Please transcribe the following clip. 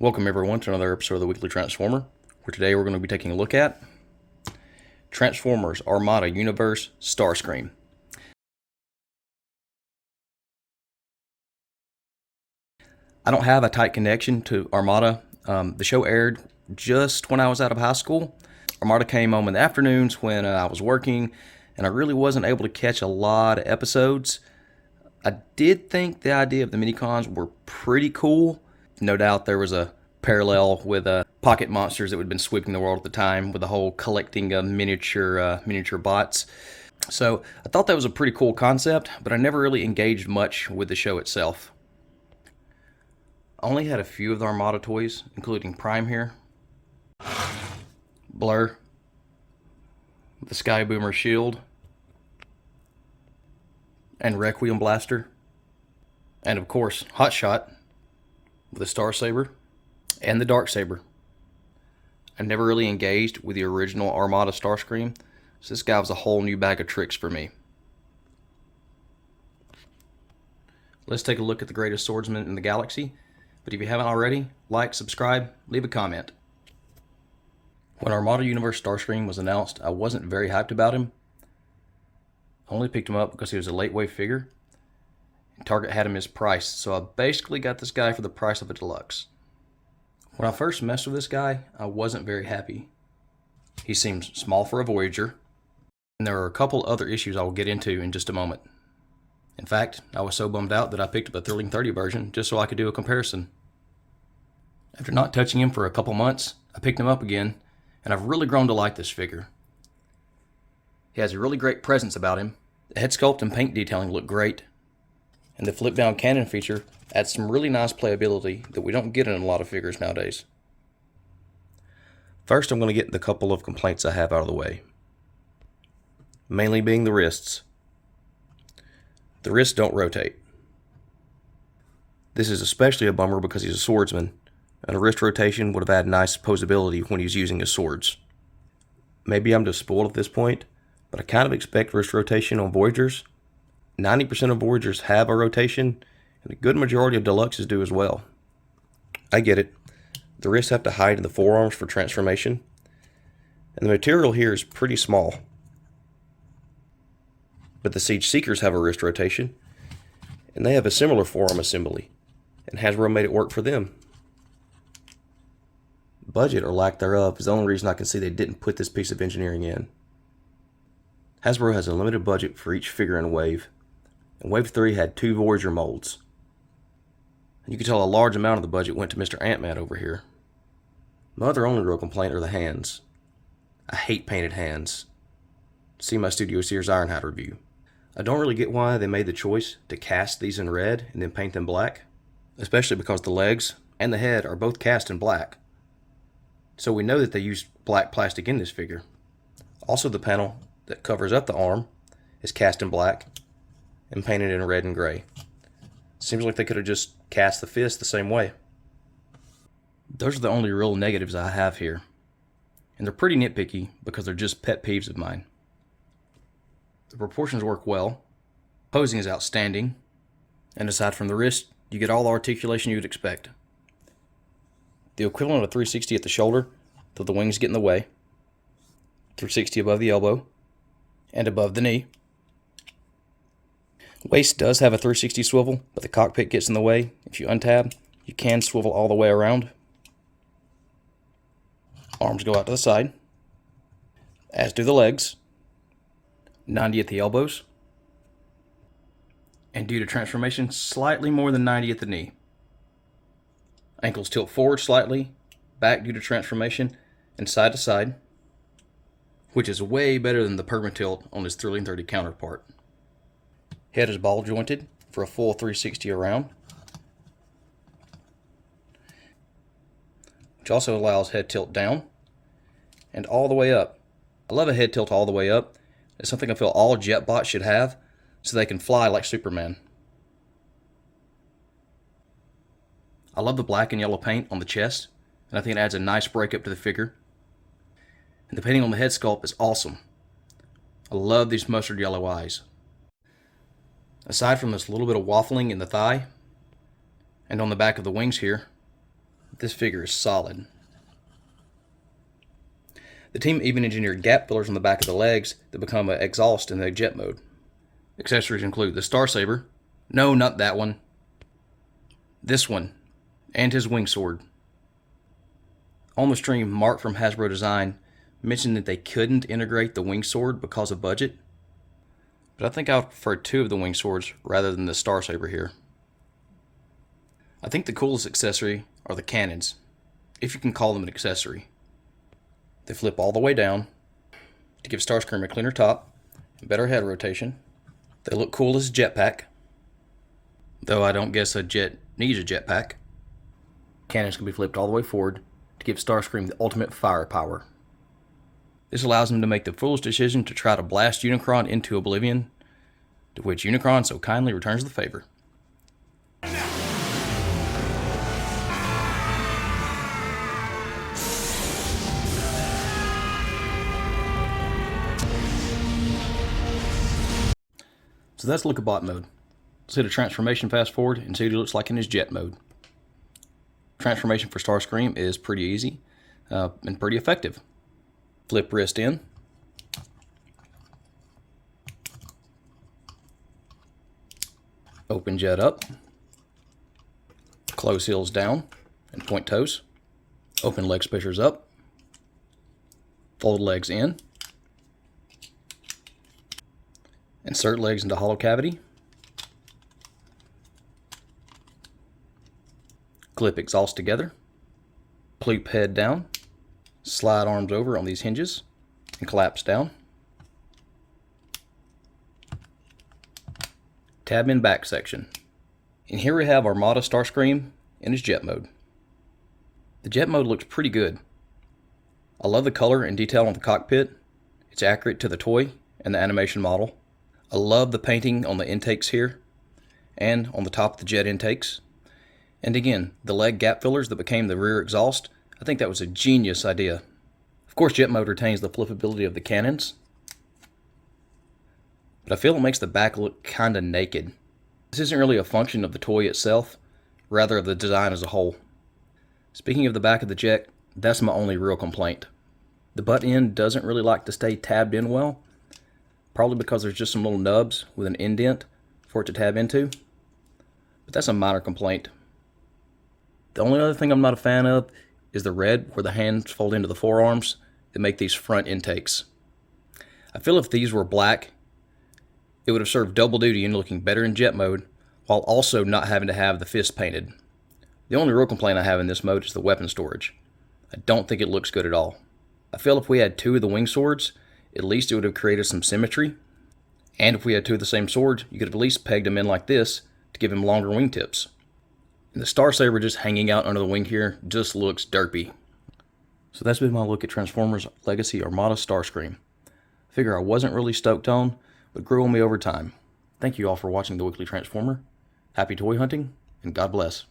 Welcome everyone to another episode of the Weekly Transformer, where today we're going to be taking a look at Transformers Aramada Universe Starscream. I don't have a tight connection to Aramada. The show aired just when I was out of high school. Aramada came home in the afternoons when I was working, and I really wasn't able to catch a lot of episodes. I did think the idea of the minicons were pretty cool. No doubt there was a parallel with pocket monsters that had been sweeping the world at the time with the whole collecting miniature bots. So I thought that was a pretty cool concept, but I never really engaged much with the show itself. I only had a few of the Aramada toys, including Prime here, Blur, the Sky Boomer shield, and Requiem Blaster, and of course Hotshot with the Star Saber and the Dark Saber. I never really engaged with the original Aramada Starscream, so this guy was a whole new bag of tricks for me. Let's take a look at the greatest swordsman in the galaxy, but if you haven't already, like, subscribe, leave a comment. When Aramada Universe Starscream was announced, I wasn't very hyped about him. I only picked him up because he was a late wave figure. Target had him mispriced, so I basically got this guy for the price of a deluxe. When I first messed with this guy, I wasn't very happy. He seemed small for a Voyager, and there are a couple other issues I will get into in just a moment. In fact, I was so bummed out that I picked up a Thrilling 30 version just so I could do a comparison. After not touching him for a couple months, I picked him up again, and I've really grown to like this figure. He has a really great presence about him. The head sculpt and paint detailing look great, and the flip-down cannon feature adds some really nice playability that we don't get in a lot of figures nowadays. First, I'm going to get the couple of complaints I have out of the way. Mainly being the wrists. The wrists don't rotate. This is especially a bummer because he's a swordsman, and a wrist rotation would have had nice posability when he's using his swords. Maybe I'm just spoiled at this point, but I kind of expect wrist rotation on Voyagers. 90% of Voyagers have a rotation, and a good majority of Deluxes do as well. I get it. The wrists have to hide in the forearms for transformation, and the material here is pretty small. But the Siege Seekers have a wrist rotation, and they have a similar forearm assembly, and Hasbro made it work for them. Budget or lack thereof is the only reason I can see they didn't put this piece of engineering in. Hasbro has a limited budget for each figure in Wave, and Wave 3 had 2 Voyager molds. And you can tell a large amount of the budget went to Mr. Ant-Man over here. My other only real complaint are the hands. I hate painted hands. See my Studio Series Ironhide review. I don't really get why they made the choice to cast these in red and then paint them black, especially because the legs and the head are both cast in black. So we know that they used black plastic in this figure. Also, the panel that covers up the arm is cast in black and painted in red and gray. Seems like they could have just cast the fist the same way. Those are the only real negatives I have here, and they're pretty nitpicky because they're just pet peeves of mine. The proportions work well, posing is outstanding, and aside from the wrist, you get all the articulation you would expect. The equivalent of 360 at the shoulder, though the wings get in the way, 360 above the elbow, and above the knee. Waist does have a 360 swivel, but the cockpit gets in the way. If you untab, you can swivel all the way around. Arms go out to the side, as do the legs. 90 at the elbows, and due to transformation, slightly more than 90 at the knee. Ankles tilt forward slightly, back due to transformation, and side to side, which is way better than the perma-tilt on his Thrilling 30 counterpart. Head is ball jointed for a full 360 around, which also allows head tilt down and all the way up. I love a head tilt all the way up. It's something I feel all jetbots should have, so they can fly like Superman. I love the black and yellow paint on the chest, and I think it adds a nice breakup to the figure. And the painting on the head sculpt is awesome. I love these mustard yellow eyes. Aside from this little bit of waffling in the thigh, and on the back of the wings here, This figure is solid. The team even engineered gap fillers on the back of the legs that become an exhaust in the jet mode. Accessories include the Starsaber. No, not that one. This one. And his wing sword. On the stream, Mark from Hasbro Design mentioned that they couldn't integrate the wing sword because of budget. But I think I would prefer two of the wing swords rather than the Starsaber here. I think the coolest accessory are the cannons, if you can call them an accessory. They flip all the way down to give Starscream a cleaner top and better head rotation. They look cool as a jetpack, though I don't guess a jet needs a jetpack. Cannons can be flipped all the way forward to give Starscream the ultimate firepower. This allows him to make the foolish decision to try to blast Unicron into oblivion, to which Unicron so kindly returns the favor. So that's look at bot mode. Let's hit a transformation fast forward and see what he looks like in his jet mode. Transformation for Starscream is pretty easy and pretty effective. Flip wrist in. Open jet up. Close heels down and point toes. Open leg spacers up. Fold legs in. Insert legs into hollow cavity. Clip exhaust together. Loop head down. Slide arms over on these hinges and collapse down. Tab in back section. And here we have Aramada Starscream in his jet mode. The jet mode looks pretty good. I love the color and detail on the cockpit. It's accurate to the toy and the animation model. I love the painting on the intakes here and on the top of the jet intakes. And again, the leg gap fillers that became the rear exhaust, I think that was a genius idea. Of course, jet mode retains the flippability of the cannons, but I feel it makes the back look kinda naked. This isn't really a function of the toy itself, rather of the design as a whole. Speaking of the back of the jet, that's my only real complaint. The butt end doesn't really like to stay tabbed in well, probably because there's just some little nubs with an indent for it to tab into, but that's a minor complaint. The only other thing I'm not a fan of is the red where the hands fold into the forearms that make these front intakes. I feel if these were black, it would have served double duty in looking better in jet mode while also not having to have the fist painted. The only real complaint I have in this mode is the weapon storage. I don't think it looks good at all. I feel if we had two of the wing swords, at least it would have created some symmetry. And if we had two of the same swords, you could have at least pegged them in like this to give him longer wingtips. And the Starsaber just hanging out under the wing here just looks derpy. So that's been my look at Transformers Legacy Aramada Starscream. Figure I wasn't really stoked on, but grew on me over time. Thank you all for watching The Weekly Transformer. Happy toy hunting, and God bless.